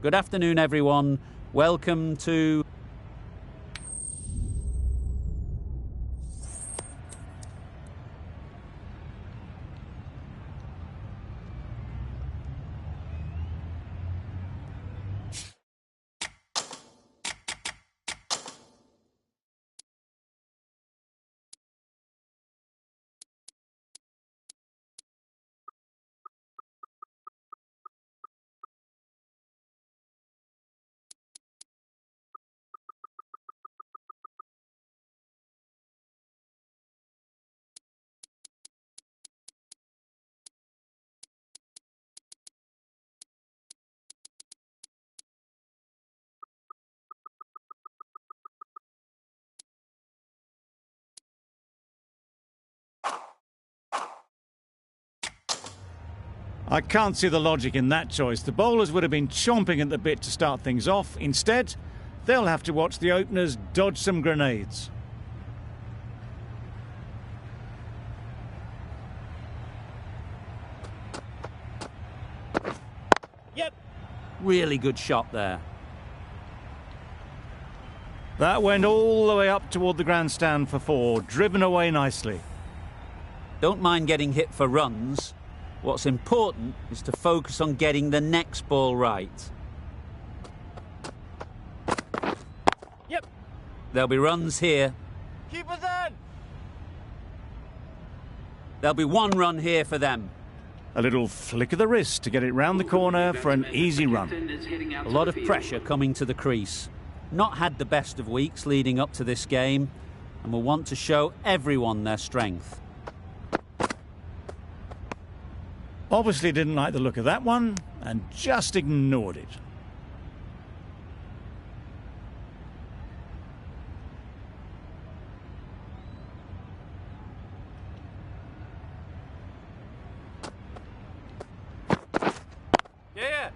Good afternoon, everyone. Welcome to... I can't see the logic in that choice. The bowlers would have been chomping at the bit to start things off. Instead, they'll have to watch the openers dodge some grenades. Yep. Really good shot there. That went all the way up toward the grandstand for 4, driven away nicely. Don't mind getting hit for runs. What's important is to focus on getting the next ball right. Yep. There'll be runs here. Keep us in! There'll be 1 run here for them. A little flick of the wrist to get it round the corner for an easy run. A lot of pressure coming to the crease. Not had the best of weeks leading up to this game, and will want to show everyone their strength. Obviously didn't like the look of that one and just ignored it. Yeah!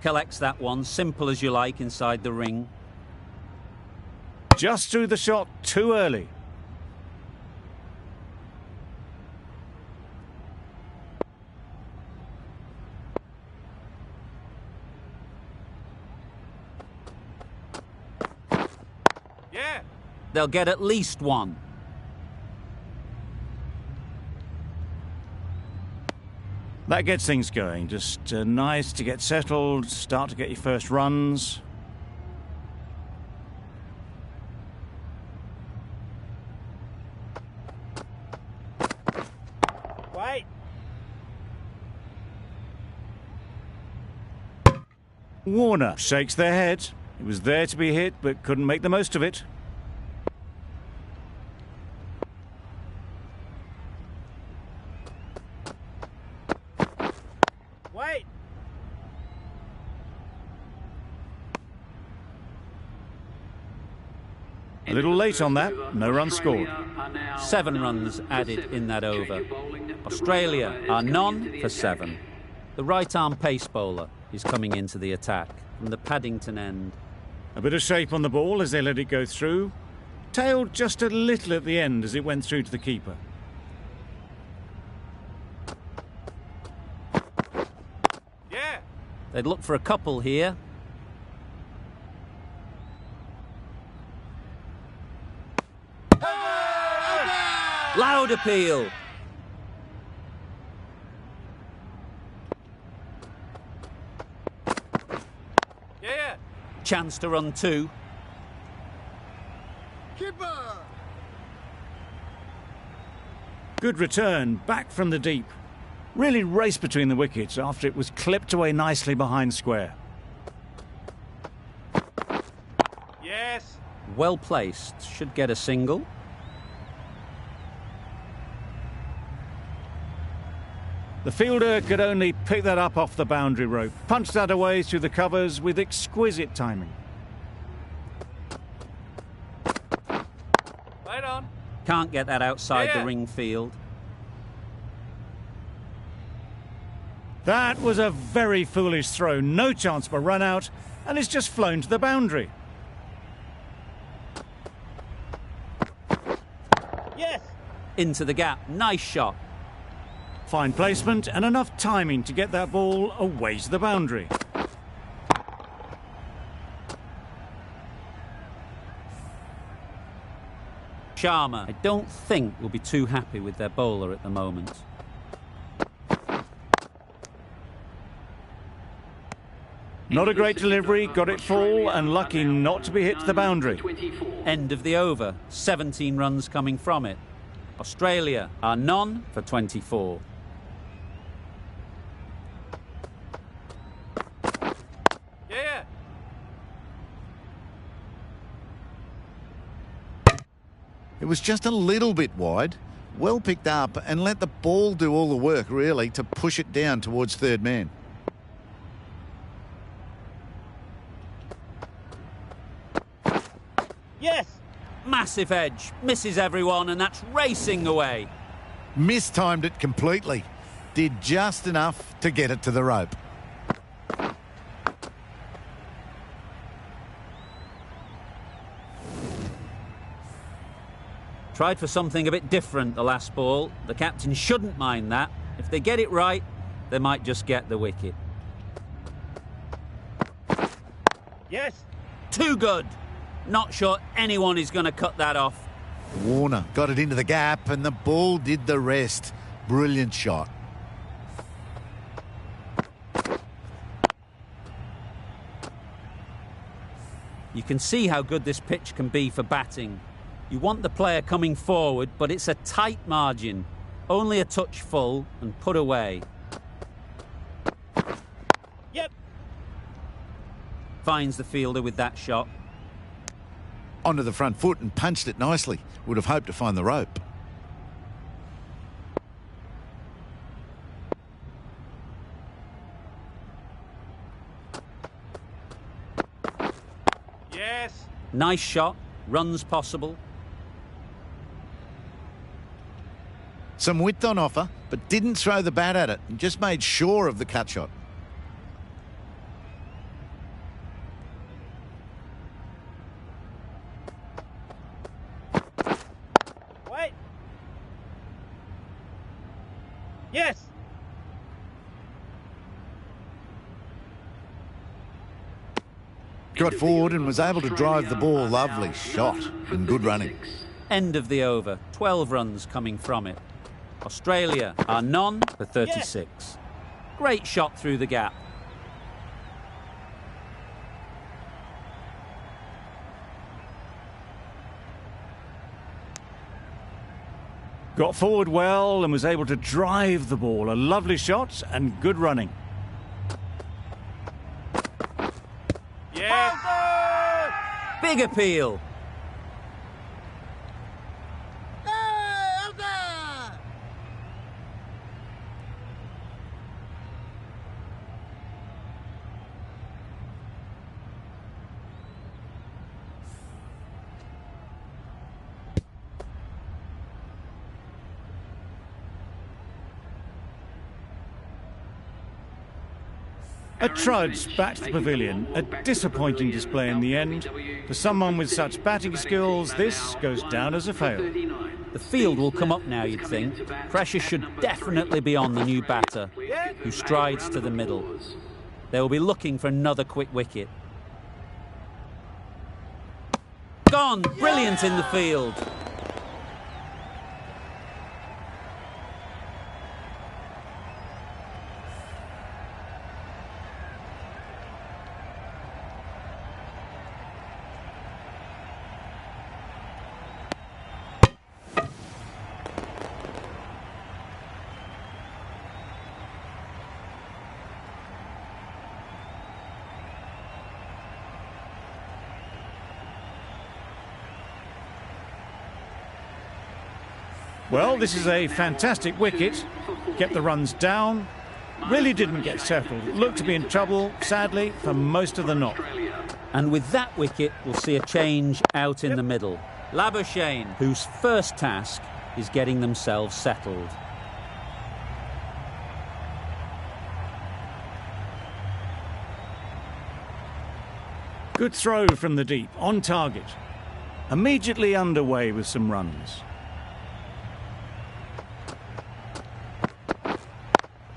Collects that one, simple as you like, inside the ring. Just threw the shot too early. Yeah! They'll get at least 1. That gets things going. Just nice to get settled, start to get your first runs. Wait! Warner shakes their head. It was there to be hit, but couldn't make the most of it. Wait! A little late on that, no run scored. 7 runs added in that over. Australia are none for 7. The right-arm pace bowler is coming into the attack from the Paddington end. A bit of shape on the ball as they let it go through. Tailed just a little at the end as it went through to the keeper. Yeah! They'd look for a couple here. Loud appeal. Yeah! Chance to run 2. Keeper! Good return, back from the deep. Really raced between the wickets after it was clipped away nicely behind square. Yes! Well placed. Should get a single. The fielder could only pick that up off the boundary rope, punched that away through the covers with exquisite timing. Right on! Can't get that outside Yeah. the ring field. That was a very foolish throw, no chance of a run out, and it's just flown to the boundary. Yes! Into the gap. Nice shot. Fine placement and enough timing to get that ball away to the boundary. Sharma, I don't think, will be too happy with their bowler at the moment. Not a great delivery, got it full and lucky not to be hit to the boundary. End of the over, 17 runs coming from it. Australia are none for 24. Yeah. It was just a little bit wide. Well picked up and let the ball do all the work, really, to push it down towards third man. Yes. Massive edge, misses everyone, and that's racing away. Mistimed it completely. Did just enough to get it to the rope. Tried for something a bit different the last ball. The captain shouldn't mind that. If they get it right, they might just get the wicket. Yes. Too good. Not sure anyone is going to cut that off. Warner got it into the gap and the ball did the rest. Brilliant shot. You can see how good this pitch can be for batting. You want the player coming forward, but it's a tight margin. Only a touch full and put away. Yep. Finds the fielder with that shot. Onto the front foot and punched it nicely. Would have hoped to find the rope. Yes. Nice shot. Runs possible. Some width on offer, but didn't throw the bat at it and just made sure of the cut shot. Wait. Yes. Got forward and was able to drive the ball. Lovely shot and good running. End of the over. 12 runs coming from it. Australia are none for 36. Great shot through the gap. Got forward well and was able to drive the ball. A lovely shot and good running. Yes. Big appeal. A trudge back to the pavilion. A disappointing display in the end. For someone with such batting skills, this goes down as a fail. The field will come up now, you'd think. Pressure should definitely be on the new batter, who strides to the middle. They will be looking for another quick wicket. Gone! Brilliant in the field. Well, this is a fantastic wicket. Kept the runs down. Really didn't get settled. Looked to be in trouble, sadly, for most of the knock. And with that wicket, we'll see a change out in the middle. Labuschagne, whose first task is getting themselves settled. Good throw from the deep, on target. Immediately underway with some runs.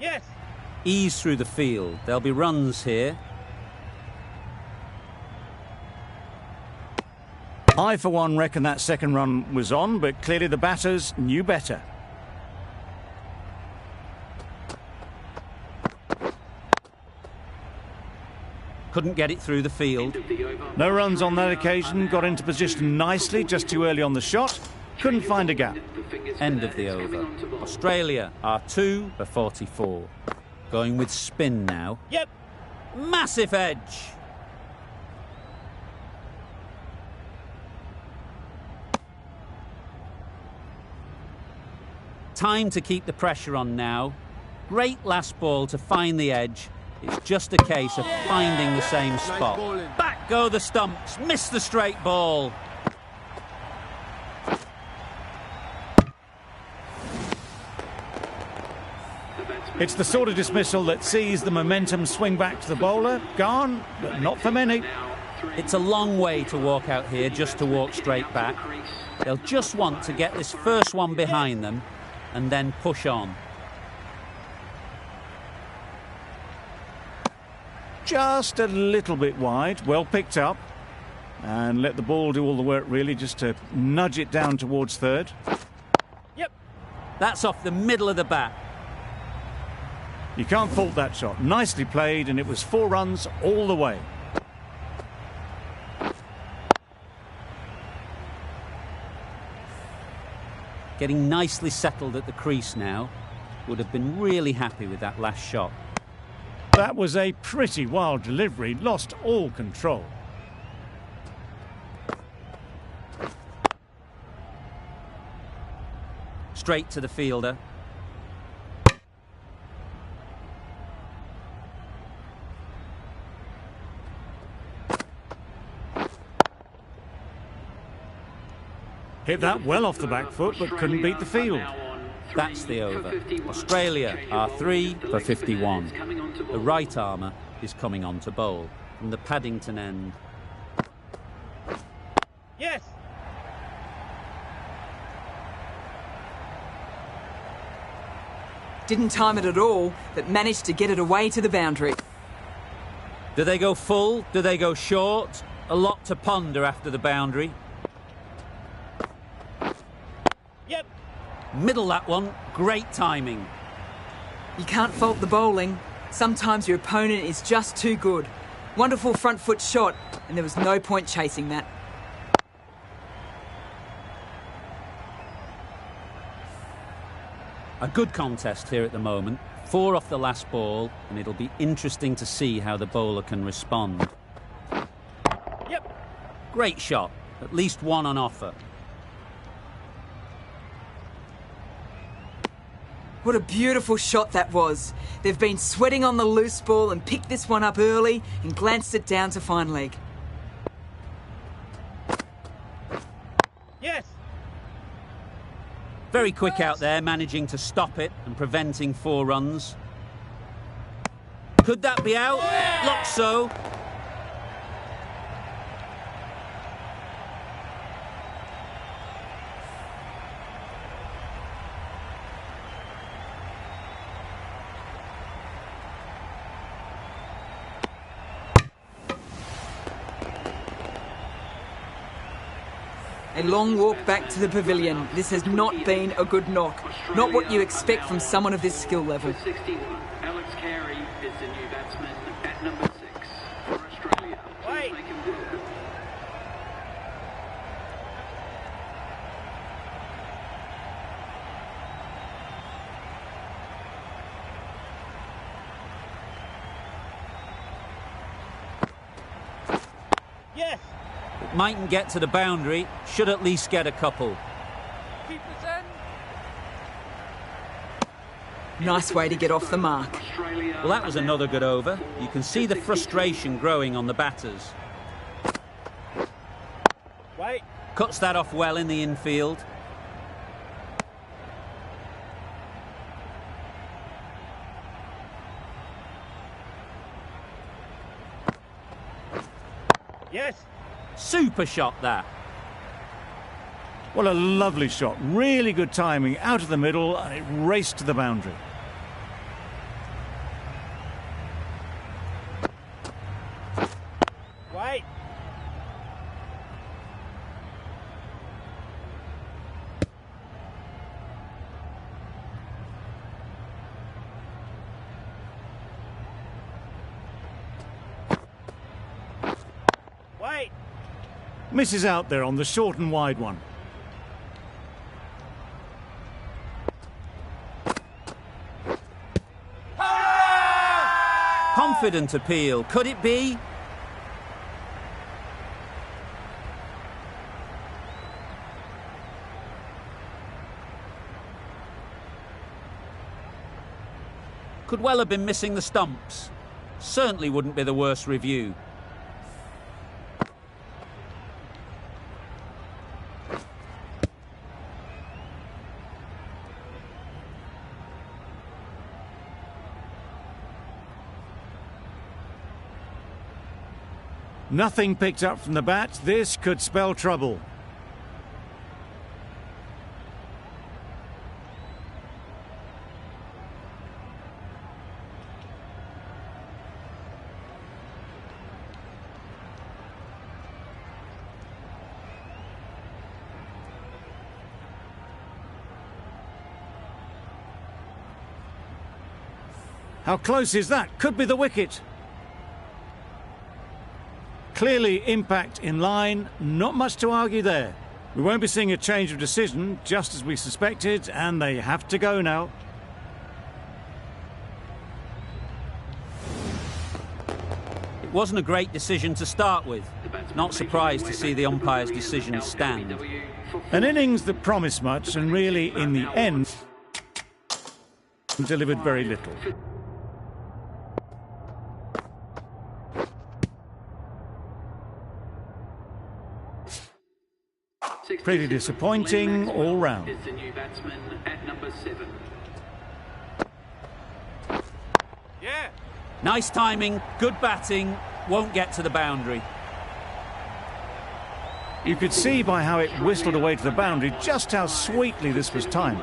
Yes. Ease through the field. There'll be runs here. I, for one, reckon that second run was on, but clearly the batters knew better. Couldn't get it through the field. No runs on that occasion, got into position nicely, just too early on the shot. Couldn't find a gap. End of the over. Australia are 2 for 44. Going with spin now. Yep. Massive edge. Time to keep the pressure on now. Great last ball to find the edge. It's just a case of finding the same spot. Back go the stumps. Miss the straight ball. It's the sort of dismissal that sees the momentum swing back to the bowler. Gone, but not for many. It's a long way to walk out here just to walk straight back. They'll just want to get this first one behind them and then push on. Just a little bit wide, well picked up. And let the ball do all the work really, just to nudge it down towards third. Yep. That's off the middle of the bat. You can't fault that shot. Nicely played, and it was 4 runs all the way. Getting nicely settled at the crease now. Would have been really happy with that last shot. That was a pretty wild delivery, lost all control. Straight to the fielder. Hit that well off the back foot, but couldn't beat the field. That's the over. Australia are 3 for 51. The right armour is coming on to bowl from the Paddington end. Yes. Didn't time it at all, but managed to get it away to the boundary. Do they go full? Do they go short? A lot to ponder after the boundary. Yep. Middle that one. Great timing. You can't fault the bowling. Sometimes your opponent is just too good. Wonderful front foot shot, and there was no point chasing that. A good contest here at the moment. 4 off the last ball, and it'll be interesting to see how the bowler can respond. Yep. Great shot. At least one on offer. What a beautiful shot that was. They've been sweating on the loose ball and picked this one up early and glanced it down to fine leg. Yes. Very quick out there, managing to stop it and preventing 4 runs. Could that be out? Looks so. A long walk back to the pavilion. This has not been a good knock. Not what you expect from someone of this skill level. 61. Alex Carey is the new batsman at number 6 for Australia. Wait. Make him good. Yes. It mightn't get to the boundary. Should at least get a couple. Keep us in. Nice way to get off the mark. Australia. Well, that was another good over. You can see the frustration growing on the batters. Wait. Cuts that off well in the infield. Yes. Super shot that. Well, a lovely shot. Really good timing. Out of the middle, and it raced to the boundary. Wait. Misses out there on the short and wide one. Confident appeal. Could it be? Could well have been missing the stumps. Certainly wouldn't be the worst review. Nothing picked up from the bat. This could spell trouble. How close is that? Could be the wicket. Clearly impact in line, not much to argue there. We won't be seeing a change of decision, just as we suspected, and they have to go now. It wasn't a great decision to start with. Not surprised to see the umpire's decision stand. An innings that promised much, and really, in the end, delivered very little. Pretty disappointing all round. Is the new batsman at number 7. Yeah. Nice timing, good batting, won't get to the boundary. You could see by how it whistled away to the boundary just how sweetly this was timed.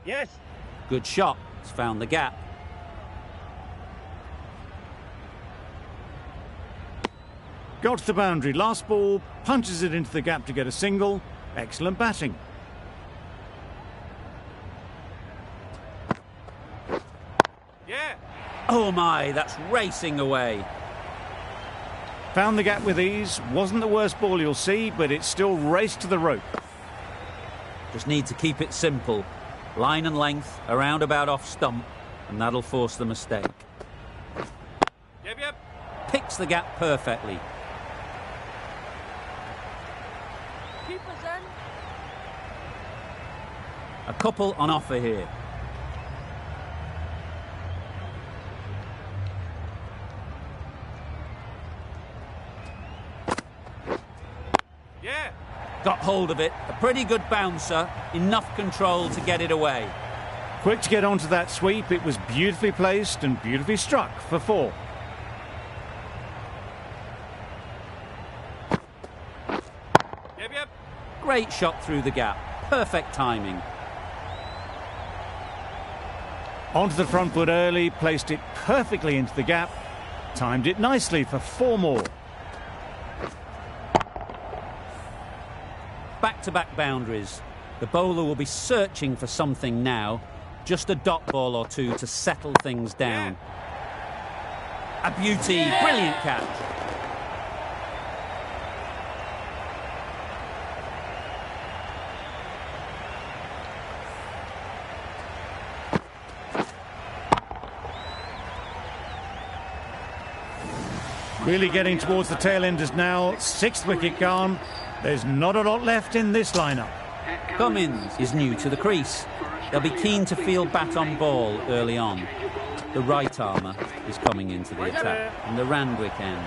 Yes. Good shot, it's found the gap. Got to the boundary, last ball, punches it into the gap to get a single. Excellent batting. Yeah. Oh my, that's racing away. Found the gap with ease, wasn't the worst ball you'll see, but it still raced to the rope. Just need to keep it simple. Line and length, around about off stump, and that'll force the mistake. Yep. Picks the gap perfectly. Keepers in. A couple on offer here. Yeah. Got hold of it. A pretty good bouncer. Enough control to get it away. Quick to get onto that sweep, it was beautifully placed and beautifully struck for 4. Yep. Great shot through the gap. Perfect timing. Onto the front foot early, placed it perfectly into the gap, timed it nicely for 4 more. Back-to-back boundaries. The bowler will be searching for something now. Just a dot ball or two to settle things down. A beauty. Brilliant catch. Really getting towards the tail enders now. 6th wicket gone. There's not a lot left in this lineup. Cummins is new to the crease. They'll be keen to field bat on ball early on. The right armour is coming into the attack from the Randwick end.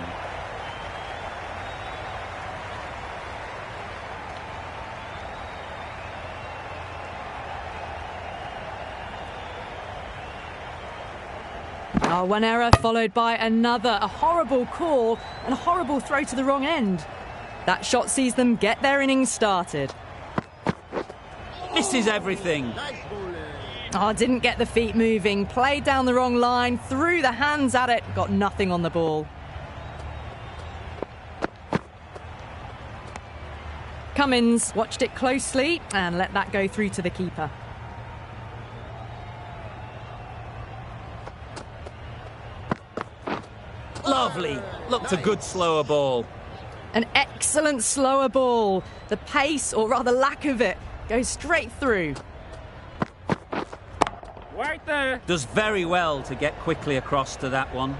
Oh, one error followed by another. A horrible call and a horrible throw to the wrong end. That shot sees them get their innings started. This is everything. Oh, didn't get the feet moving, played down the wrong line, threw the hands at it, got nothing on the ball. Cummins watched it closely and let that go through to the keeper. Lovely. Looked a good slower ball. An excellent slower ball. The pace, or rather lack of it, goes straight through. Right there. Does very well to get quickly across to that one.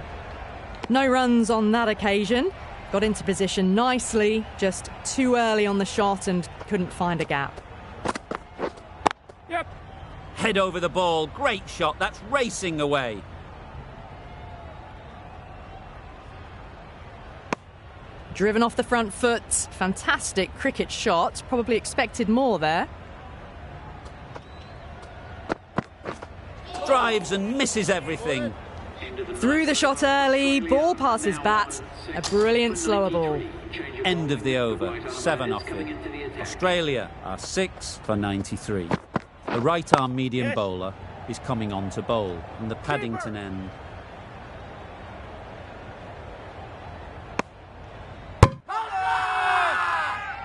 No runs on that occasion. Got into position nicely, just too early on the shot and couldn't find a gap. Yep. Head over the ball. Great shot. That's racing away. Driven off the front foot. Fantastic cricket shot. Probably expected more there. Drives and misses everything. Threw the shot early. Ball passes bat. A brilliant slower ball. End of the over. 7 off it. Australia are 6 for 93. The right-arm medium bowler is coming on to bowl from the Paddington end.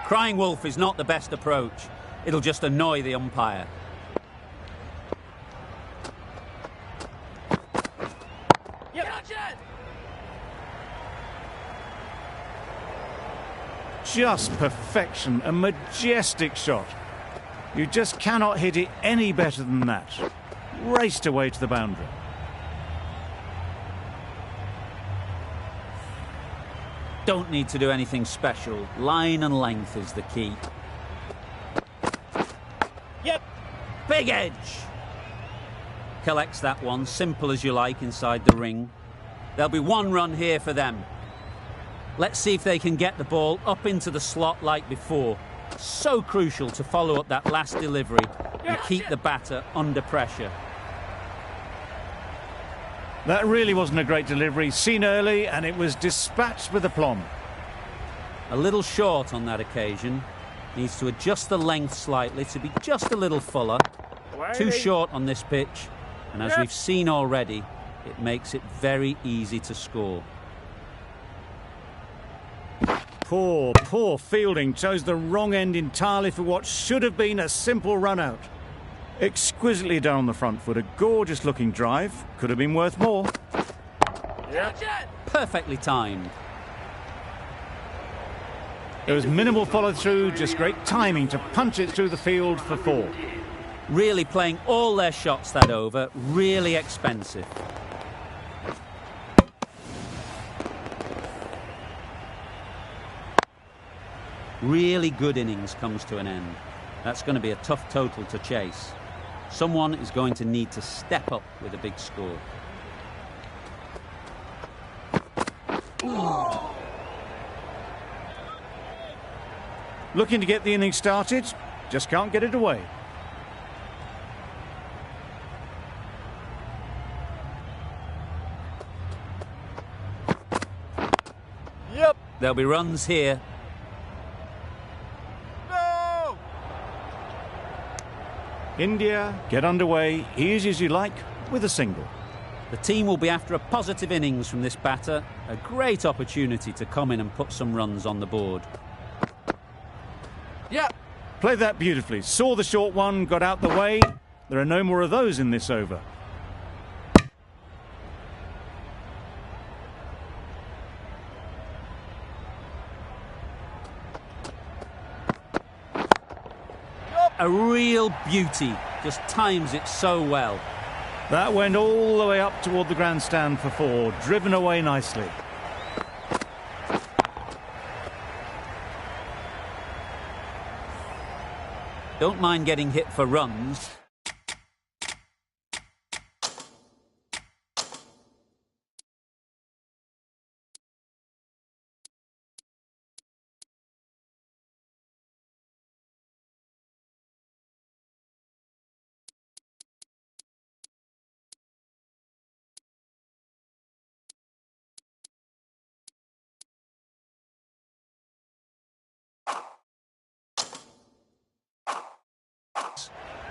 Crying wolf is not the best approach. It'll just annoy the umpire. Just perfection, a majestic shot. You just cannot hit it any better than that. Raced away to the boundary. Don't need to do anything special. Line and length is the key. Yep. Big edge. Collects that one, simple as you like, inside the ring. There'll be 1 run here for them. Let's see if they can get the ball up into the slot like before. So crucial to follow up that last delivery and keep the batter under pressure. That really wasn't a great delivery, seen early, and it was dispatched with aplomb. A little short on that occasion. Needs to adjust the length slightly to be just a little fuller. Too short on this pitch, and as we've seen already, it makes it very easy to score. Poor fielding. Chose the wrong end entirely for what should have been a simple run out. Exquisitely down the front foot. A gorgeous looking drive. Could have been worth more. Perfectly timed. There was minimal follow through, just great timing to punch it through the field for 4. Really playing all their shots that over. Really expensive. Really good innings comes to an end. That's going to be a tough total to chase. Someone is going to need to step up with a big score. Looking to get the innings started, just can't get it away. Yep. There'll be runs here. No. India get underway, easy as you like, with a single. The team will be after a positive innings from this batter. A great opportunity to come in and put some runs on the board. Yep. Played that beautifully. Saw the short one, got out the way. There are no more of those in this over. A real beauty. Just times it so well. That went all the way up toward the grandstand for 4, driven away nicely. Don't mind getting hit for runs.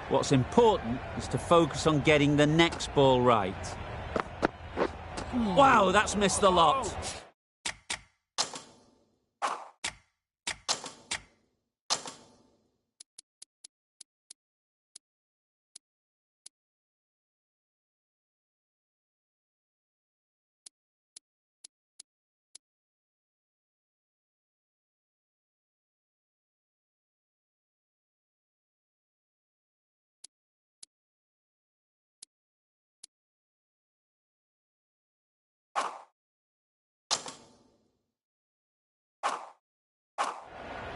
What's important is to focus on getting the next ball right. Wow, that's missed the lot.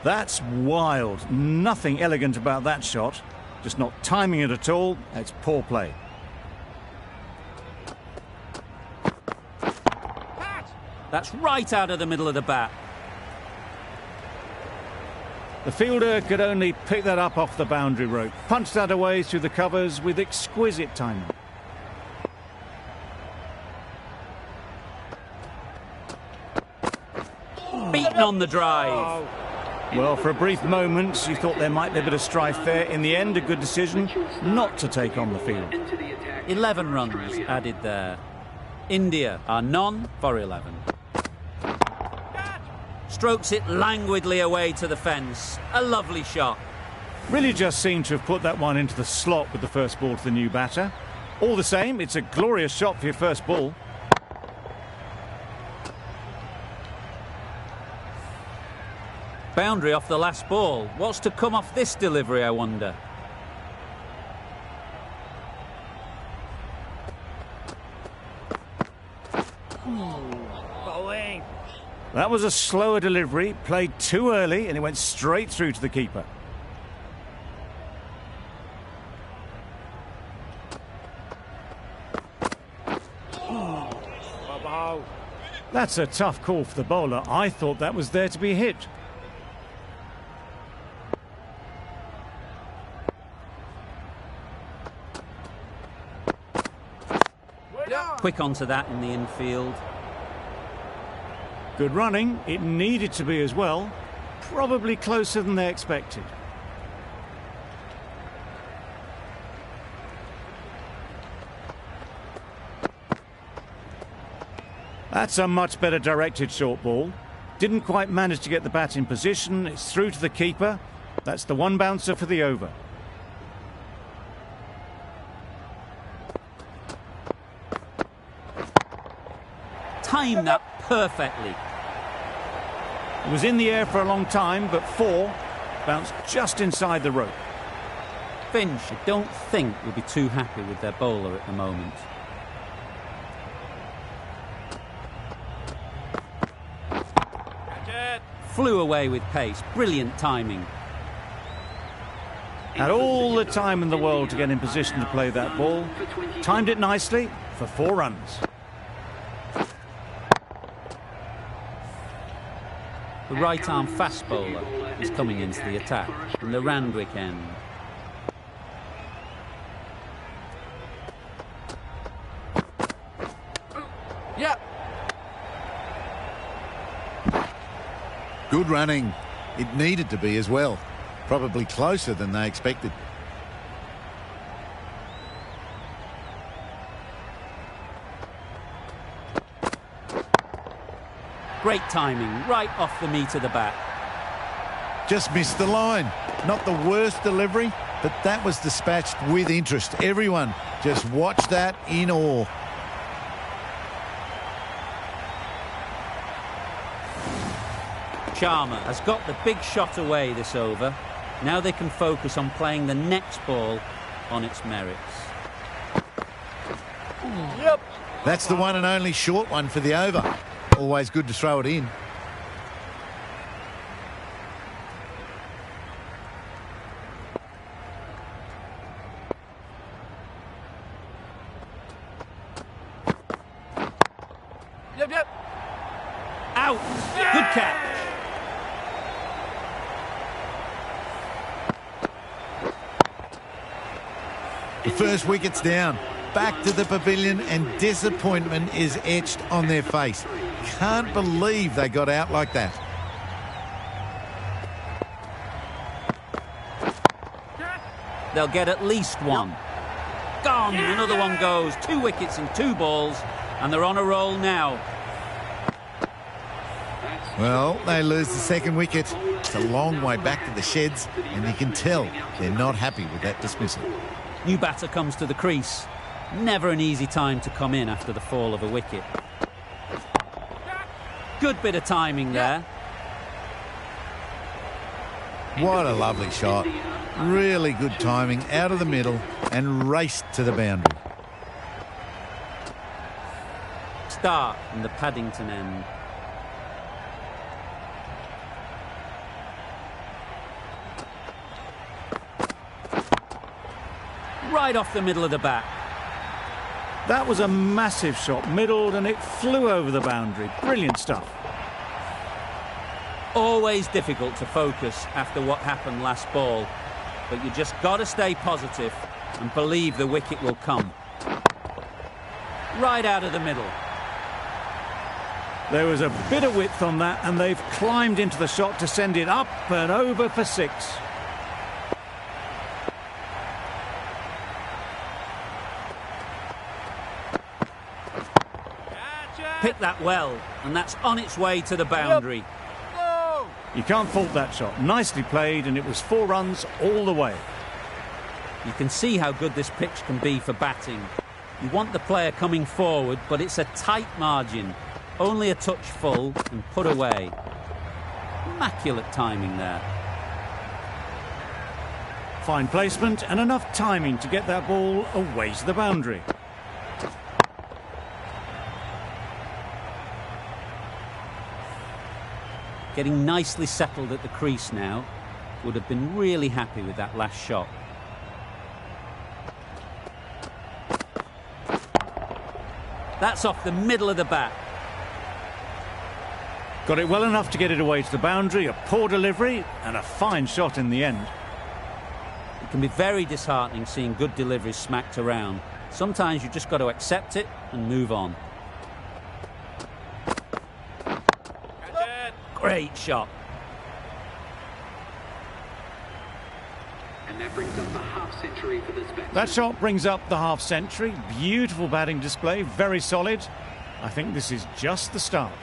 That's wild. Nothing elegant about that shot. Just not timing it at all. It's poor play. That's right out of the middle of the bat. The fielder could only pick that up off the boundary rope. Punched that away through the covers with exquisite timing. Beaten on the drive. Well, for a brief moment, you thought there might be a bit of strife there. In the end, a good decision not to take on the field. 11 runs added there. India are none for 11. Strokes it languidly away to the fence. A lovely shot. Really just seemed to have put that one into the slot with the first ball to the new batter. All the same, it's a glorious shot for your first ball. Boundary off the last ball. What's to come off this delivery, I wonder? Bowling. That was a slower delivery, played too early, and it went straight through to the keeper. That's a tough call for the bowler. I thought that was there to be hit. Quick onto that in the infield. Good running. It needed to be as well. Probably closer than they expected. That's a much better directed short ball. Didn't quite manage to get the bat in position. It's through to the keeper. That's the one bouncer for the over. Timed that perfectly. It was in the air for a long time, but 4 bounced just inside the rope. Finch, I don't think, will be too happy with their bowler at the moment. Flew away with pace. Brilliant timing. Had all the time in the world to get in position to play that ball. Timed it nicely for 4 runs. The right-arm fast bowler is coming into the attack from the Randwick end. Yep. Good running. It needed to be as well. Probably closer than they expected. Great timing, right off the meat of the bat. Just missed the line. Not the worst delivery, but that was dispatched with interest. Everyone just watched that in awe. Sharma has got the big shot away this over. Now they can focus on playing the next ball on its merits. Yep. That's the one and only short one for the over. Always good to throw it in. Yep. Out! Good catch. The first wicket's down. Back to the pavilion and disappointment is etched on their face. Can't believe they got out like that. they'll get at least one. Gone! Another one goes. 2 wickets and 2 balls, and they're on a roll now. Well, they lose the second wicket. It's a long way back to the sheds, and you can tell they're not happy with that dismissal. New batter comes to the crease. Never an easy time to come in after the fall of a wicket. Good bit of timing there. What a lovely shot. Really good timing, out of the middle and raced to the boundary. Start from the Paddington end. Right off the middle of the bat. That was a massive shot, middled, and it flew over the boundary. Brilliant stuff. Always difficult to focus after what happened last ball, but you just got to stay positive and believe the wicket will come. Right out of the middle. There was a bit of width on that, and they've climbed into the shot to send it up and over for 6. Pick that well, and that's on its way to the boundary. You can't fault that shot. Nicely played, and it was 4 runs all the way. You can see how good this pitch can be for batting. You want the player coming forward, but it's a tight margin. Only a touch full and put away. Immaculate timing there. Fine placement and enough timing to get that ball away to the boundary. Getting nicely settled at the crease now. Would have been really happy with that last shot. That's off the middle of the bat. Got it well enough to get it away to the boundary. A poor delivery and a fine shot in the end. It can be very disheartening seeing good deliveries smacked around. Sometimes you just got to accept it and move on. Great shot. And that brings up the half-century for this batsman. That shot brings up the half-century. Beautiful batting display, very solid. I think this is just the start.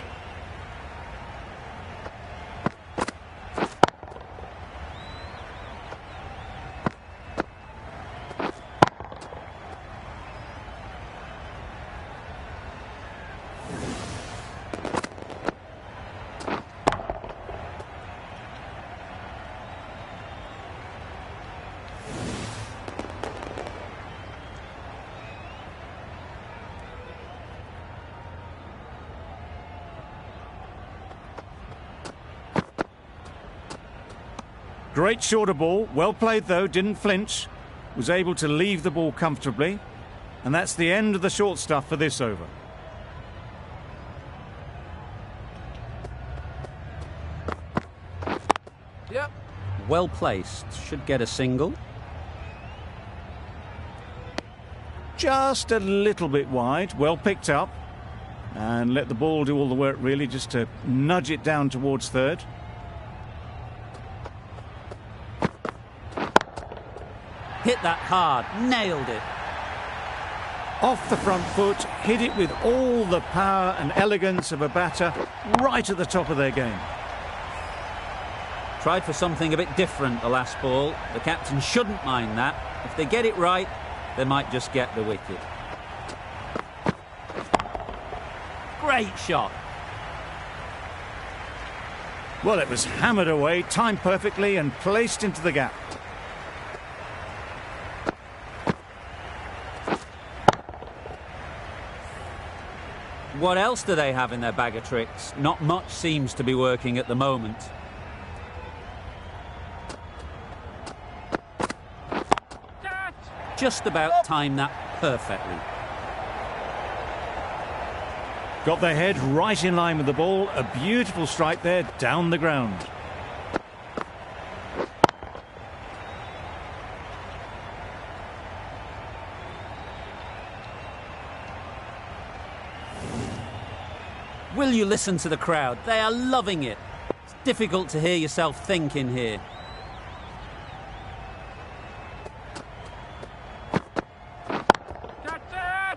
Great shorter ball, well played though, didn't flinch, was able to leave the ball comfortably, and that's the end of the short stuff for this over. Yep. Well placed, should get a single. Just a little bit wide, well picked up, and let the ball do all the work really, just to nudge it down towards third. Hit that hard, nailed it. Off the front foot, hit it with all the power and elegance of a batter, right at the top of their game. Tried for something a bit different the last ball. The captain shouldn't mind that. If they get it right, they might just get the wicket. Great shot. Well, it was hammered away, timed perfectly and placed into the gap. What else do they have in their bag of tricks? Not much seems to be working at the moment. Just about timed that perfectly. Got their head right in line with the ball. A beautiful strike there, down the ground. Will you listen to the crowd? They are loving it. It's difficult to hear yourself think in here.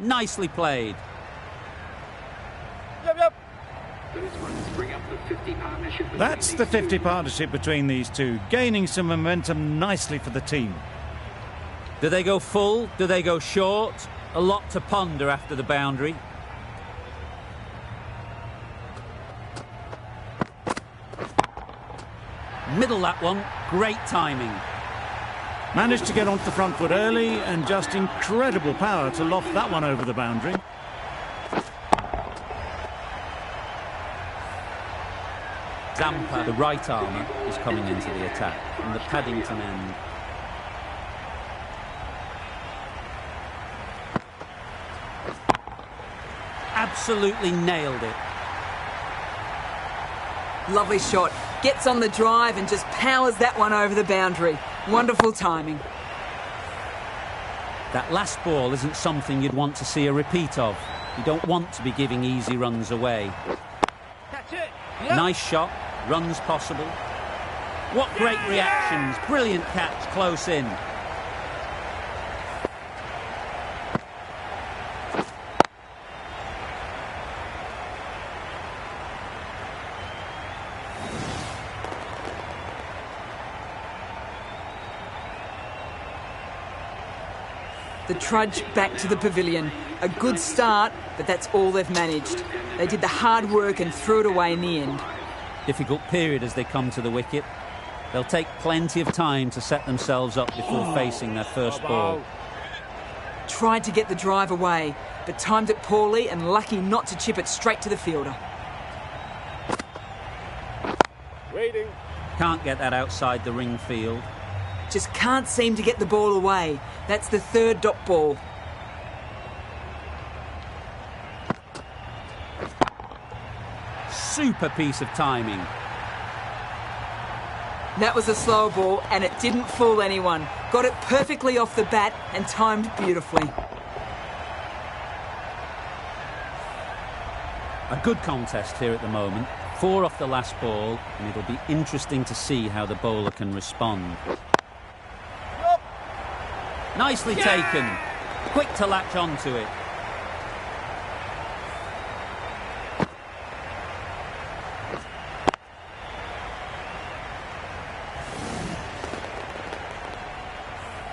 Nicely played. Yep, yep. Those runs bring up the 50 partnership. That's the 50 partnership between these two, gaining some momentum nicely for the team. Do they go full? Do they go short? A lot to ponder after the boundary. Middle that one. Great timing. Managed to get onto the front foot early and just incredible power to loft that one over the boundary. Zampa, the right armour, is coming into the attack from the Paddington end. Absolutely nailed it. Lovely shot. Gets on the drive and just powers that one over the boundary. Wonderful timing. That last ball isn't something you'd want to see a repeat of. You don't want to be giving easy runs away. Catch it. Yep. Nice shot, runs possible. What great reactions, brilliant catch close in. The trudge back to the pavilion. A good start, but that's all they've managed. They did the hard work and threw it away in the end. Difficult period as they come to the wicket. They'll take plenty of time to set themselves up before facing their first ball. Tried to get the drive away, but timed it poorly and lucky not to chip it straight to the fielder. Waiting. Can't get that outside the ring field. Just can't seem to get the ball away. That's the third dot ball. Super piece of timing. That was a slow ball and it didn't fool anyone. Got it perfectly off the bat and timed beautifully. A good contest here at the moment. 4 off the last ball, and it'll be interesting to see how the bowler can respond. Nicely taken. Quick to latch onto it.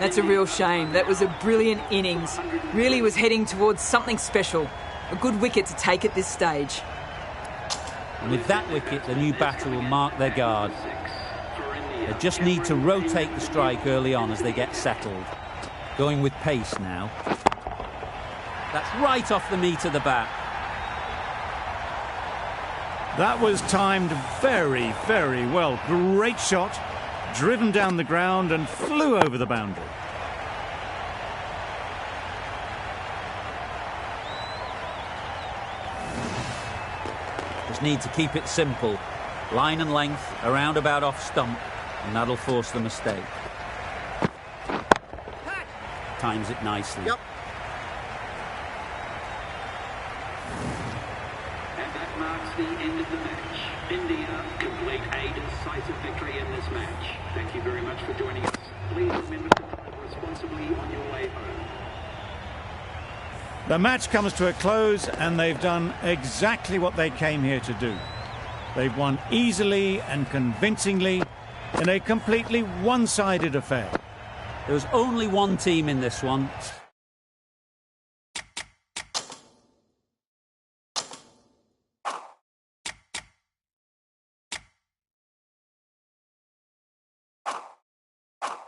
That's a real shame. That was a brilliant innings. Really was heading towards something special. A good wicket to take at this stage. And with that wicket, the new batter will mark their guard. They just need to rotate the strike early on as they get settled. Going with pace now. That's right off the meat of the bat. That was timed very, very well. Great shot, driven down the ground and flew over the boundary. Just need to keep it simple. Line and length, around about off stump, and that'll force the mistake. Times it nicely. Yep. And that marks the end of the match. India complete a decisive victory in this match. Thank you very much for joining us. Please remember to drive responsibly on your way home. The match comes to a close and they've done exactly what they came here to do. They've won easily and convincingly in a completely one-sided affair. There was only one team in this one.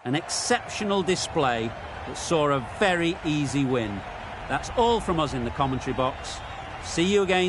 An exceptional display that saw a very easy win. That's all from us in the commentary box. See you again